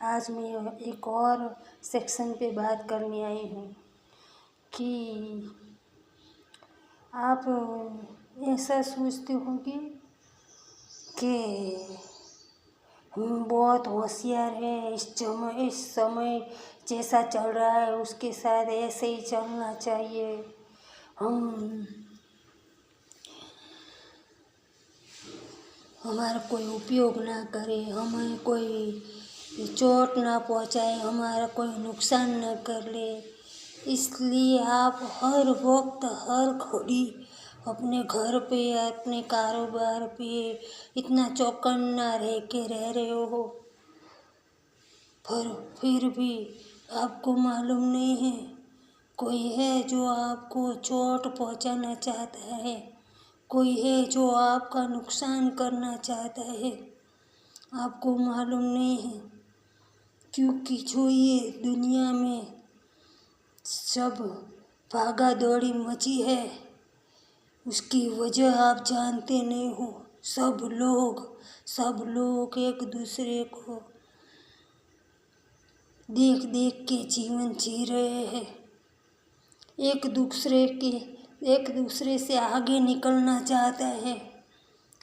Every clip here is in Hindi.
आज मैं एक और सेक्शन पे बात करने आई हूँ कि आप ऐसा सोचते होंगे कि हम बहुत होशियार है, इस समय जैसा चल रहा है उसके साथ ऐसे ही चलना चाहिए। हम हमारा कोई उपयोग ना करे, हमें कोई चोट ना पहुंचाए, हमारा कोई नुकसान न कर ले। इसलिए आप हर वक्त हर घड़ी अपने घर पे अपने कारोबार पे इतना चौकन्ना रह के रह रहे हो, पर फिर भी आपको मालूम नहीं है कोई है जो आपको चोट पहुंचाना चाहता है, कोई है जो आपका नुकसान करना चाहता है। आपको मालूम नहीं है, क्योंकि जो ये दुनिया में सब भागा दौड़ी मची है उसकी वजह आप जानते नहीं हो। सब लोग एक दूसरे को देख देख के जीवन जी रहे हैं, एक दूसरे से आगे निकलना चाहता है,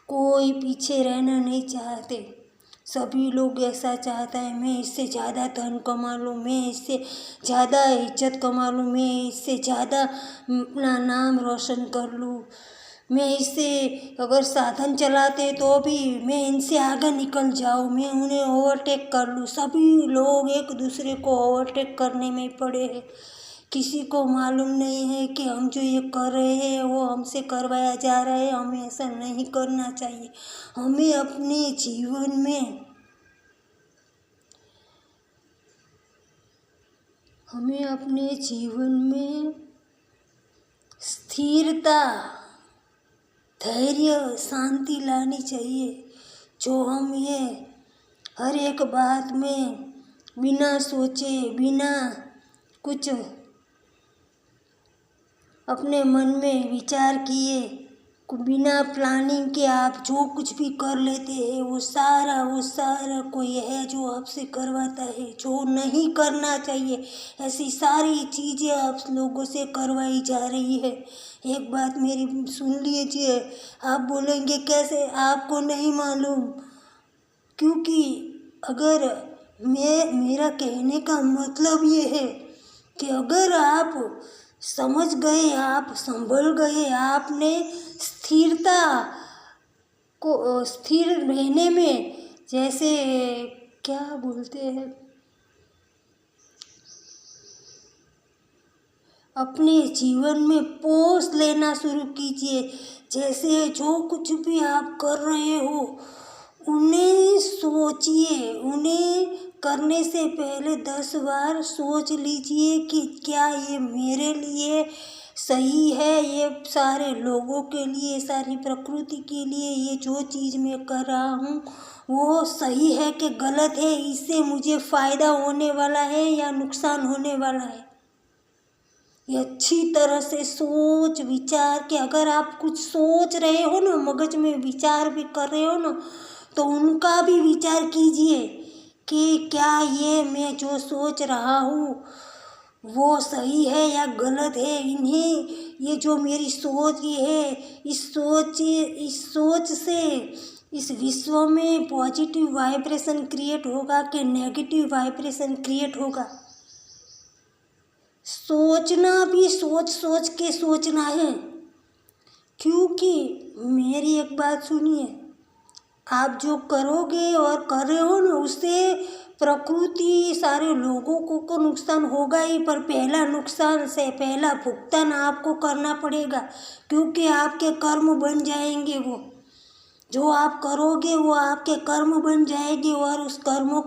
कोई पीछे रहना नहीं चाहते। सभी लोग ऐसा चाहता है मैं इससे ज़्यादा धन कमा लूँ, मैं इससे ज़्यादा इज्जत कमा लूँ, मैं इससे ज़्यादा अपना नाम रोशन कर लूँ, मैं इससे अगर साधन चलाते तो भी मैं इनसे आगे निकल जाऊँ, मैं उन्हें ओवरटेक कर लूँ। सभी लोग एक दूसरे को ओवरटेक करने में पड़े हैं। किसी को मालूम नहीं है कि हम जो ये कर रहे हैं वो हमसे करवाया जा रहा है, हमें ऐसा नहीं करना चाहिए। हमें अपने जीवन में स्थिरता, धैर्य, शांति लानी चाहिए। जो हम ये हर एक बात में बिना सोचे बिना कुछ अपने मन में विचार किए, बिना प्लानिंग के आप जो कुछ भी कर लेते हैं वो सारा कोई है जो आपसे करवाता है, जो नहीं करना चाहिए ऐसी सारी चीज़ें आप लोगों से करवाई जा रही है। एक बात मेरी सुन लीजिए, आप बोलेंगे कैसे, आपको नहीं मालूम, क्योंकि अगर मेरा कहने का मतलब ये है कि अगर आप समझ गए, आप संभल गए, आपने स्थिर रहने में, जैसे क्या बोलते हैं, अपने जीवन में पोष लेना शुरू कीजिए। जैसे जो कुछ भी आप कर रहे हो उन्हें सोचिए, उन्हें करने से पहले 10 बार सोच लीजिए कि क्या ये मेरे लिए सही है, ये सारे लोगों के लिए, सारी प्रकृति के लिए ये जो चीज़ मैं कर रहा हूँ वो सही है कि गलत है, इससे मुझे फ़ायदा होने वाला है या नुकसान होने वाला है। ये अच्छी तरह से सोच विचार के, अगर आप कुछ सोच रहे हो ना, मगज में विचार भी कर रहे हो ना, तो उनका भी विचार कीजिए कि क्या ये मैं जो सोच रहा हूँ वो सही है या गलत है। इन्हें ये जो मेरी सोच ये है, इस सोच से इस विश्व में पॉजिटिव वाइब्रेशन क्रिएट होगा कि नेगेटिव वाइब्रेशन क्रिएट होगा। सोचना भी सोच के सोचना है, क्योंकि मेरी एक बात सुनिए, आप जो करोगे और कर रहे हो ना उससे प्रकृति सारे लोगों को नुकसान होगा ही, पर पहला भुगतान आपको करना पड़ेगा, क्योंकि आपके कर्म बन जाएंगे। वो जो आप करोगे वो आपके कर्म बन जाएंगे और उस कर्मों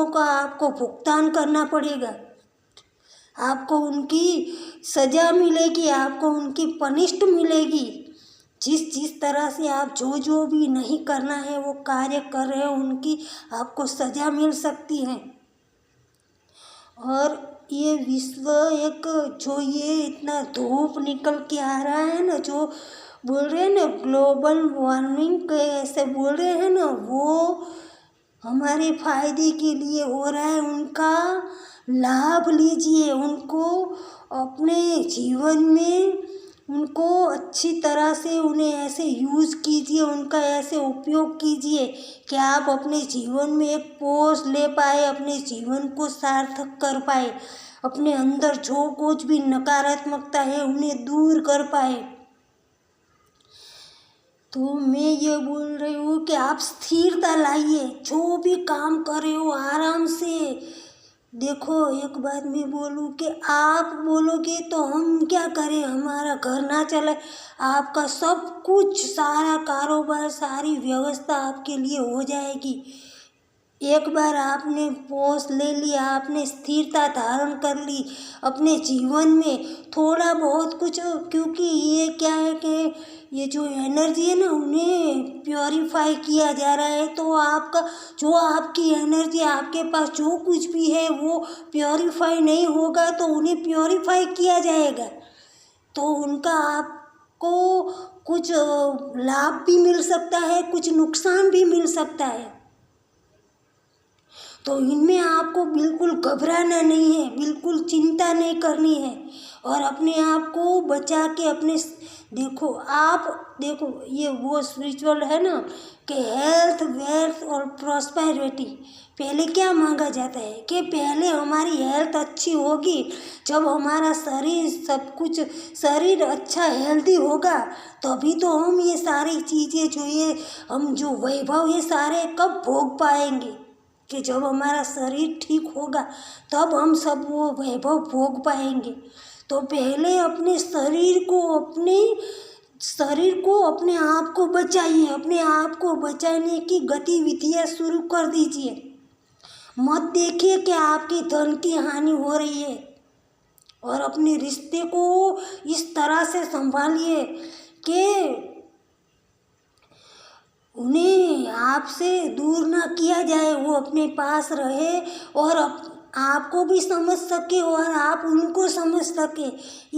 का आपको भुगतान करना पड़ेगा। आपको उनकी सज़ा मिलेगी, आपको उनकी पनिष्मेंट मिलेगी। जिस तरह से आप जो भी नहीं करना है वो कार्य कर रहे हो उनकी आपको सज़ा मिल सकती है। और ये विश्व एक जो ये इतना धूप निकल के आ रहा है ना, जो बोल रहे हैं ना ग्लोबल वार्मिंग ऐसे बोल रहे हैं ना, वो हमारे फायदे के लिए हो रहा है, उनका लाभ लीजिए, उनको अपने जीवन में उनको अच्छी तरह से उन्हें ऐसे यूज़ कीजिए, उनका ऐसे उपयोग कीजिए कि आप अपने जीवन में एक पोस्ट ले पाए, अपने जीवन को सार्थक कर पाए, अपने अंदर जो कुछ भी नकारात्मकता है उन्हें दूर कर पाए। तो मैं ये बोल रही हूँ कि आप स्थिरता लाइए, जो भी काम कर रहे हो आराम से। देखो एक बात मैं बोलूँ कि आप बोलोगे तो हम क्या करें, हमारा घर ना चले, आपका सब कुछ सारा कारोबार सारी व्यवस्था आपके लिए हो जाएगी। एक बार आपने पोस्ट ले लिया, आपने स्थिरता धारण कर ली अपने जीवन में, थोड़ा बहुत कुछ, क्योंकि ये क्या है कि ये जो एनर्जी है ना उन्हें प्योरीफाई किया जा रहा है, तो आपका जो आपकी एनर्जी आपके पास जो कुछ भी है वो प्योरीफाई नहीं होगा तो उन्हें प्योरीफाई किया जाएगा, तो उनका आपको कुछ लाभ भी मिल सकता है, कुछ नुकसान भी मिल सकता है। तो इनमें आपको बिल्कुल घबराना नहीं है, बिल्कुल चिंता नहीं करनी है, और अपने आप को बचा के अपने देखो आप देखो ये वो स्पिरिचुअल है ना कि हेल्थ वेल्थ और प्रॉस्पेरिटी पहले क्या मांगा जाता है कि पहले हमारी हेल्थ अच्छी होगी, जब हमारा शरीर सब कुछ शरीर अच्छा हेल्दी होगा तभी तो हम ये सारी चीज़ें जो ये हम जो वैभव ये सारे कब भोग पाएंगे, कि जब हमारा शरीर ठीक होगा तब हम सब वो वैभव भोग पाएंगे। तो पहले अपने शरीर को अपने आप को बचाइए, अपने आप को बचाने की गतिविधियाँ शुरू कर दीजिए। मत देखिए कि आपकी धन की हानि हो रही है, और अपने रिश्ते को इस तरह से संभालिए कि उन्हें आपसे दूर ना किया जाए, वो अपने पास रहे और आपको भी समझ सके और आप उनको समझ सके,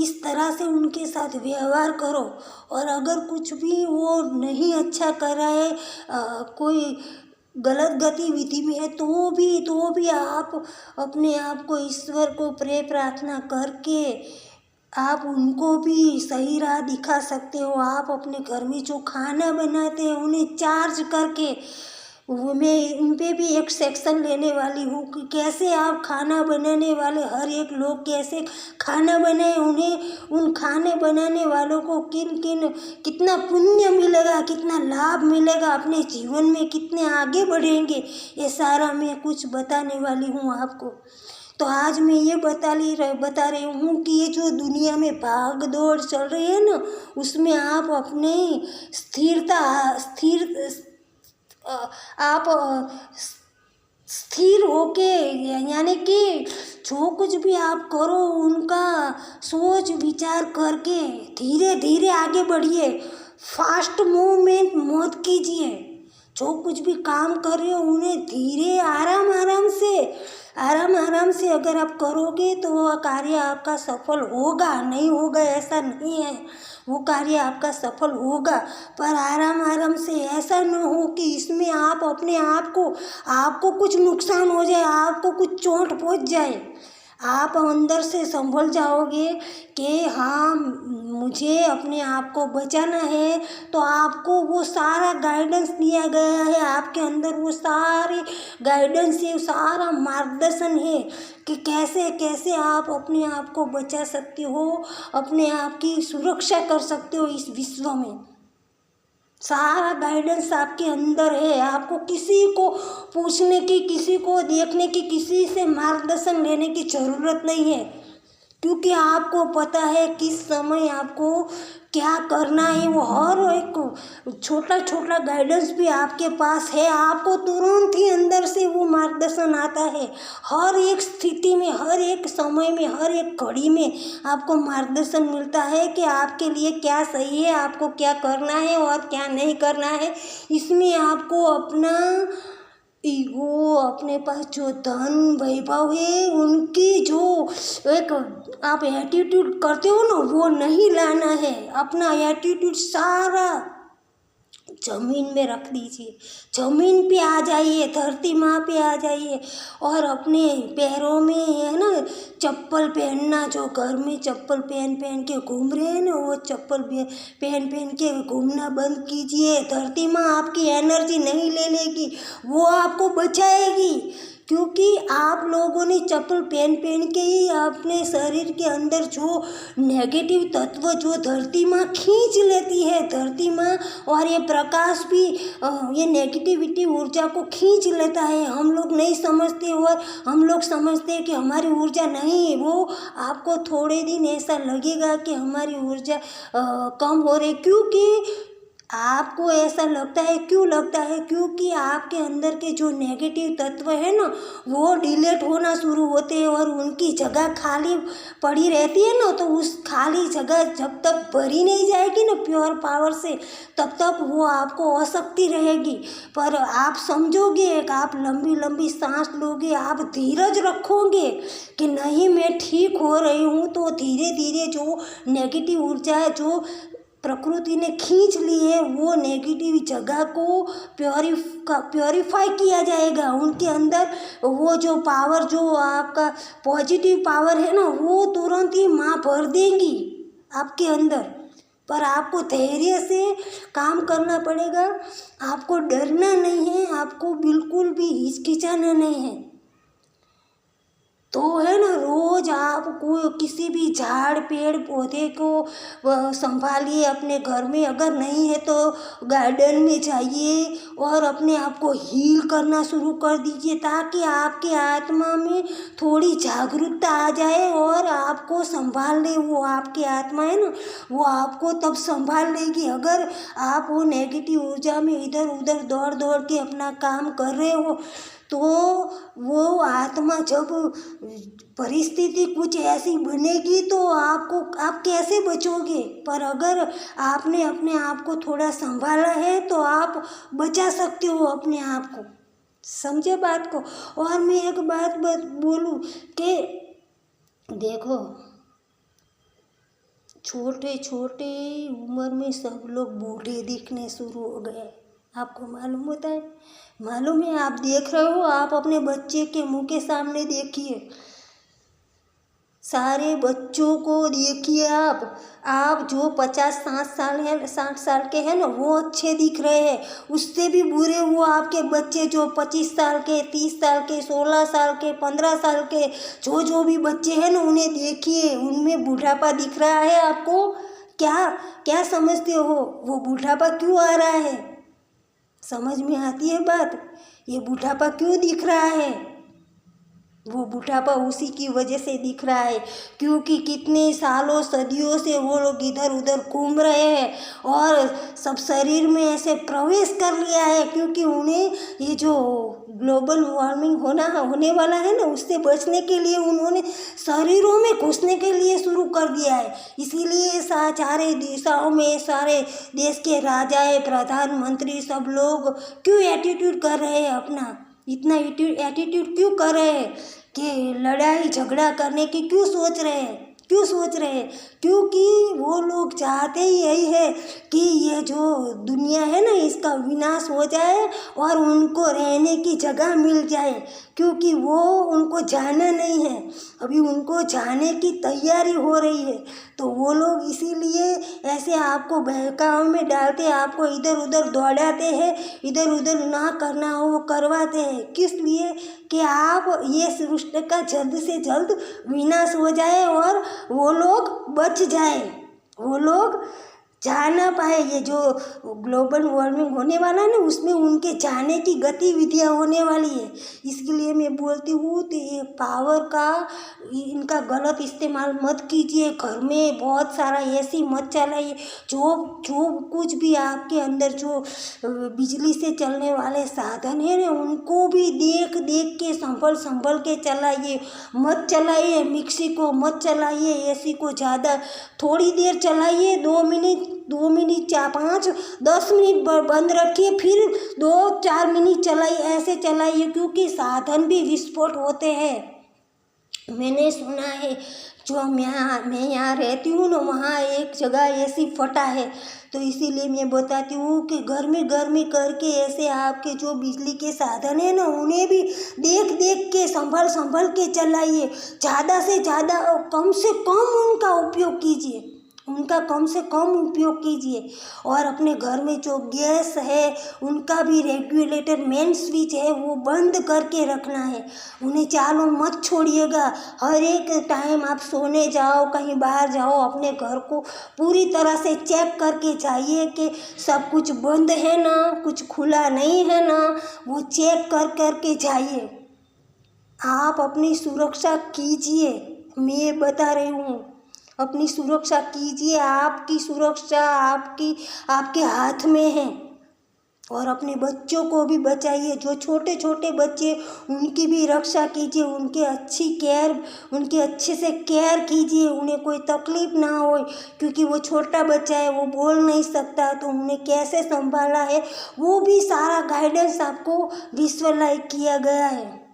इस तरह से उनके साथ व्यवहार करो। और अगर कुछ भी वो नहीं अच्छा कर रहा है, कोई गलत गतिविधि में है तो भी आप अपने आप को ईश्वर को प्रे प्रार्थना करके आप उनको भी सही राह दिखा सकते हो। आप अपने घर में जो खाना बनाते हैं उन्हें चार्ज करके, वो मैं उन पे भी एक सेक्शन लेने वाली हूँ कि कैसे आप खाना बनाने वाले हर एक लोग कैसे खाना बनाए, उन्हें उन खाने बनाने वालों को कितना पुण्य मिलेगा, कितना लाभ मिलेगा, अपने जीवन में कितने आगे बढ़ेंगे, ये सारा मैं कुछ बताने वाली हूँ आपको। तो आज मैं ये बता रही हूँ कि ये जो दुनिया में भाग दौड़ चल रही है ना, उसमें आप अपने आप स्थिर होके, यानी कि जो कुछ भी आप करो उनका सोच विचार करके धीरे धीरे आगे बढ़िए, फास्ट मूवमेंट मत कीजिए। जो कुछ भी काम कर रहे हो उन्हें धीरे आराम आराम से अगर आप करोगे तो वह कार्य आपका सफल होगा, नहीं होगा ऐसा नहीं है, वो कार्य आपका सफल होगा, पर आराम आराम से, ऐसा न हो कि इसमें आप अपने आपको कुछ नुकसान हो जाए, आपको कुछ चोट पहुंच जाए। आप अंदर से संभल जाओगे कि हाँ मुझे अपने आप को बचाना है, तो आपको वो सारा गाइडेंस दिया गया है, आपके अंदर वो सारी गाइडेंस है, सारा मार्गदर्शन है कि कैसे कैसे आप अपने आप को बचा सकते हो, अपने आप की सुरक्षा कर सकते हो इस विश्व में। सारा गाइडेंस आपके अंदर है, आपको किसी को पूछने की, किसी को देखने की, किसी से मार्गदर्शन लेने की ज़रूरत नहीं है, क्योंकि आपको पता है किस समय आपको क्या करना है। वो हर एक छोटा छोटा गाइडेंस भी आपके पास है, आपको तुरंत ही अंदर से वो मार्गदर्शन आता है। हर एक स्थिति में, हर एक समय में, हर एक घड़ी में आपको मार्गदर्शन मिलता है कि आपके लिए क्या सही है, आपको क्या करना है और क्या नहीं करना है। इसमें आपको अपना ईगो, अपने पास जो धन वैभव है उनकी जो एक आप एटीट्यूड करते हो ना, वो नहीं लाना है। अपना एटीट्यूड सारा ज़मीन में रख दीजिए, ज़मीन पे आ जाइए, धरती माँ पे आ जाइए और अपने पैरों में है ना चप्पल पहनना, जो घर में चप्पल पहन पहन के घूम रहे हैं ना, वो चप्पल पहन पहन के घूमना बंद कीजिए। धरती माँ आपकी एनर्जी नहीं ले लेगी, वो आपको बचाएगी, क्योंकि आप लोगों ने चप्पल पहन पहन के ही अपने शरीर के अंदर जो नेगेटिव तत्व जो धरती माँ खींच लेती है, धरती माँ और ये प्रकाश भी ये नेगेटिविटी ऊर्जा को खींच लेता है। हम लोग नहीं समझते और हम लोग समझते हैं कि हमारी ऊर्जा नहीं, वो आपको थोड़े दिन ऐसा लगेगा कि हमारी ऊर्जा कम हो रही, क्योंकि आपको ऐसा लगता है, क्यों लगता है, क्योंकि आपके अंदर के जो नेगेटिव तत्व है ना वो डिलीट होना शुरू होते हैं और उनकी जगह खाली पड़ी रहती है ना, तो उस खाली जगह जब तक भरी नहीं जाएगी ना प्योर पावर से, तब तक वो आपको अशक्ति रहेगी। पर आप समझोगे, आप लंबी लंबी सांस लोगे, आप धीरज रखोगे कि नहीं मैं ठीक हो रही हूँ, तो धीरे धीरे जो नेगेटिव ऊर्जा है जो प्रकृति ने खींच ली है, वो नेगेटिव जगह को प्योरीफाई किया जाएगा। उनके अंदर वो जो पावर, जो आपका पॉजिटिव पावर है ना, वो तुरंत ही माँ भर देंगी आपके अंदर। पर आपको धैर्य से काम करना पड़ेगा, आपको डरना नहीं है, आपको बिल्कुल भी हिचकिचाना नहीं है। तो है ना, रोज़ आप कोई किसी भी झाड़ पेड़ पौधे को संभालिए अपने घर में, अगर नहीं है तो गार्डन में जाइए और अपने आप को हील करना शुरू कर दीजिए, ताकि आपके आत्मा में थोड़ी जागरूकता आ जाए और आपको संभाल ले। वो आपकी आत्मा है ना, वो आपको तब संभाल लेगी। अगर आप वो नेगेटिव ऊर्जा में इधर उधर दौड़ दौड़ के अपना काम कर रहे हो, तो वो आत्मा जब परिस्थिति कुछ ऐसी बनेगी तो आप कैसे बचोगे। पर अगर आपने अपने आप को थोड़ा संभाला है तो आप बचा सकते हो अपने आप को। समझे बात को। और मैं एक बात बोलूँ कि देखो, छोटे छोटे उम्र में सब लोग बूढ़े दिखने शुरू हो गए, आपको मालूम होता है? मालूम है? आप देख रहे हो, आप अपने बच्चे के मुंह के सामने देखिए, सारे बच्चों को देखिए आप जो 50-60 साल के हैं ना, वो अच्छे दिख रहे हैं। उससे भी बुरे वो आपके बच्चे जो 25 साल के, 30 साल के, 16 साल के, 15 साल के, जो भी बच्चे हैं ना, उन्हें देखिए, उनमें बुढ़ापा दिख रहा है आपको। क्या समझते हो, वो बुढ़ापा क्यों आ रहा है? समझ में आती है बात? ये बुढ़ापा क्यों दिख रहा है? वो बुढ़ापा उसी की वजह से दिख रहा है, क्योंकि कितने सालों सदियों से वो लोग इधर उधर घूम रहे हैं और सब शरीर में ऐसे प्रवेश कर लिया है, क्योंकि उन्हें ये जो ग्लोबल वार्मिंग होने वाला है ना, उससे बचने के लिए उन्होंने शरीरों में घुसने के लिए शुरू कर दिया है। इसीलिए सारे दिशाओं में सारे देश के राजाएं, प्रधानमंत्री सब लोग क्यों एटीट्यूड कर रहे हैं अपना, इतना एटीट्यूड क्यों कर रहे हैं कि लड़ाई झगड़ा करने की क्यों सोच रहे हैं? क्योंकि वो लोग चाहते ही यही है कि ये जो दुनिया है ना, इसका विनाश हो जाए और उनको रहने की जगह मिल जाए, क्योंकि वो उनको जाना नहीं है, अभी उनको जाने की तैयारी हो रही है। तो वो लोग इसीलिए ऐसे आपको बहकावे में डालते, आपको इधर उधर दौड़ाते हैं, इधर उधर ना करना हो वो करवाते हैं। किस लिए? कि आप ये सृष्टि का जल्द से जल्द विनाश हो जाए और वो लोग बच जाए, वो लोग जा ना पाए। ये जो ग्लोबल वार्मिंग होने वाला है ना, उसमें उनके जाने की गतिविधियाँ होने वाली है। इसके लिए मैं बोलती हूँ तो ये पावर का इनका गलत इस्तेमाल मत कीजिए। घर में बहुत सारा एसी मत चलाइए। जो कुछ भी आपके अंदर जो बिजली से चलने वाले साधन है ना, उनको भी देख देख के संभल के चलाइए। मत चलाइए मिक्सी को, मत चलाइए एसी को ज़्यादा, थोड़ी देर चलाइए, 2 मिनट 5-10 मिनट बंद रखिए, फिर 2-4 मिनट चलाइए, ऐसे चलाइए, क्योंकि साधन भी विस्फोट होते हैं। मैंने सुना है, जो मैं यहाँ रहती हूँ ना, वहाँ एक जगह ऐसी फटा है, तो इसीलिए मैं बताती हूँ कि घर में करके ऐसे आपके जो बिजली के साधन है ना, उन्हें भी देख देख के संभल के चलाइए। ज़्यादा से ज़्यादा कम से कम उनका उपयोग कीजिए, उनका कम से कम उपयोग कीजिए। और अपने घर में जो गैस है उनका भी रेगुलेटर मेन स्विच है वो बंद करके रखना है, उन्हें चालू मत छोड़िएगा। हर एक टाइम आप सोने जाओ, कहीं बाहर जाओ, अपने घर को पूरी तरह से चेक करके जाइए कि सब कुछ बंद है ना, कुछ खुला नहीं है ना, वो चेक कर के जाइए। आप अपनी सुरक्षा कीजिए, मैं बता रही हूँ, अपनी सुरक्षा कीजिए। आपकी सुरक्षा आपके हाथ में है। और अपने बच्चों को भी बचाइए, जो छोटे छोटे बच्चे, उनकी भी रक्षा कीजिए, उनके अच्छे से केयर कीजिए, उन्हें कोई तकलीफ ना हो, क्योंकि वो छोटा बच्चा है, वो बोल नहीं सकता, तो उन्हें कैसे संभाला है वो भी सारा गाइडेंस आपको विजुअलाइज किया गया है।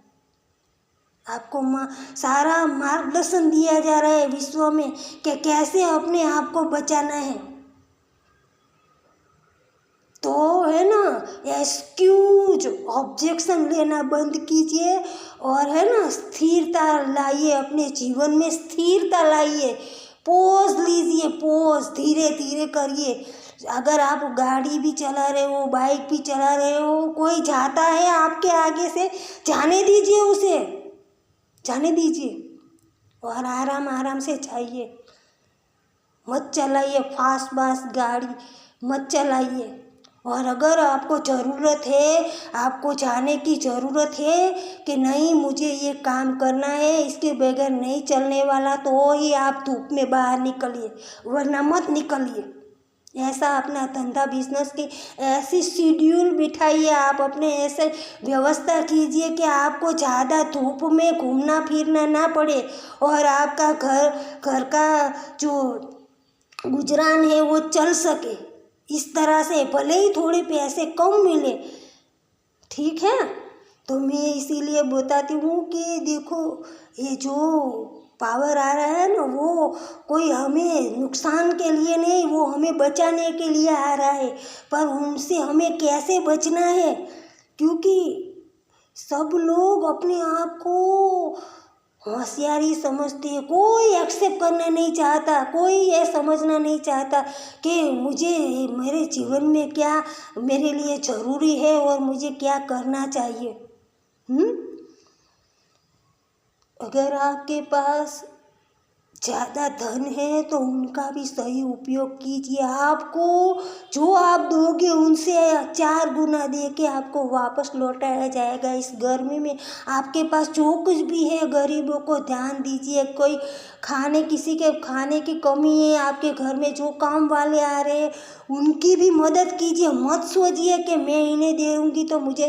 आपको सारा मार्गदर्शन दिया जा रहा है विश्व में कि कैसे अपने आप को बचाना है। तो है ना, एक्सक्यूज ऑब्जेक्शन लेना बंद कीजिए और है ना, स्थिरता लाइए, अपने जीवन में स्थिरता लाइए। पोज लीजिए, पोज धीरे धीरे करिए। अगर आप गाड़ी भी चला रहे हो, बाइक भी चला रहे हो, कोई जाता है आपके आगे से, जाने दीजिए, उसे जाने दीजिए और आराम से जाइए। मत चलाइए फास्ट गाड़ी, मत चलाइए। और अगर आपको ज़रूरत है, आपको जाने की ज़रूरत है कि नहीं मुझे ये काम करना है, इसके बगैर नहीं चलने वाला, तो ही आप धूप में बाहर निकलिए, वरना मत निकलिए। ऐसा अपना धंधा बिजनेस की ऐसी शेड्यूल बिठाइए, आप अपने ऐसे व्यवस्था कीजिए कि आपको ज़्यादा धूप में घूमना फिरना ना पड़े और आपका घर का जो गुजरान है वो चल सके। इस तरह से भले ही थोड़े पैसे कम मिले, ठीक है। तो मैं इसीलिए बताती हूँ कि देखो, ये जो पावर आ रहा है ना, वो कोई हमें नुकसान के लिए नहीं, वो हमें बचाने के लिए आ रहा है। पर उनसे हमें कैसे बचना है, क्योंकि सब लोग अपने आप को होशियारी समझते हैं, कोई एक्सेप्ट करना नहीं चाहता, कोई ये समझना नहीं चाहता कि मुझे मेरे जीवन में क्या मेरे लिए ज़रूरी है और मुझे क्या करना चाहिए। अगर आपके पास ज़्यादा धन है तो उनका भी सही उपयोग कीजिए। आपको जो आप दोगे उनसे 4 गुना दे के आपको वापस लौटाया जाएगा। इस गर्मी में आपके पास जो कुछ भी है, गरीबों को ध्यान दीजिए। कोई किसी के खाने की कमी है आपके घर में, जो काम वाले आ रहे हैं उनकी भी मदद कीजिए। मत सोचिए कि मैं इन्हें दूंगी तो मुझे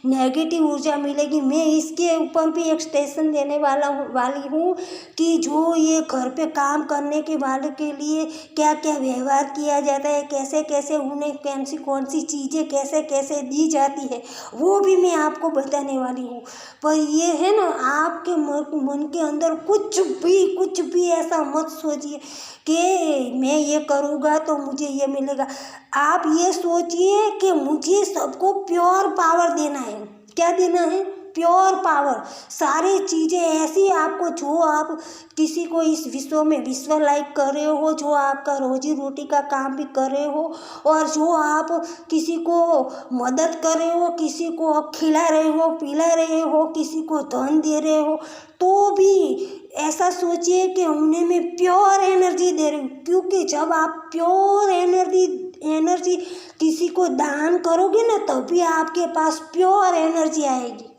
नेगेटिव ऊर्जा मिलेगी। मैं इसके ऊपर भी एक स्टेशन देने वाली हूँ कि जो ये घर पे काम करने के वाले के लिए क्या क्या व्यवहार किया जाता है, कैसे कैसे उन्हें कौन सी चीज़ें कैसे कैसे दी जाती है, वो भी मैं आपको बताने वाली हूँ। पर ये है ना, आपके मन के अंदर कुछ भी ऐसा मत सोचिए कि मैं ये करूँगा तो मुझे ये मिलेगा। आप ये सोचिए कि मुझे सबको प्योर पावर देना है। क्या देना है? Pure power. सारी चीज़ें ऐसी आपको, जो आप किसी को इस विश्व में विजुअलाइज कर रहे हो, जो आपका रोजी रोटी का काम भी कर रहे हो, और जो आप किसी को मदद कर रहे हो, किसी को आप खिला रहे हो, पिला रहे हो, किसी को धन दे रहे हो, तो भी ऐसा सोचिए कि उन्हें मैं प्योर एनर्जी दे रही हूँ। क्योंकि जब आप प्योर एनर्जी किसी को दान करोगे ना, तभी आपके पास प्योर एनर्जी आएगी।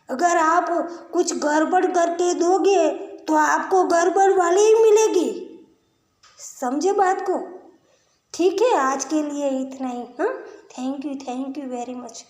अगर आप कुछ गड़बड़ करके दोगे तो आपको गड़बड़ वाली ही मिलेगी। समझे बात को? ठीक है, आज के लिए इतना ही। हाँ, थैंक यू वेरी मच।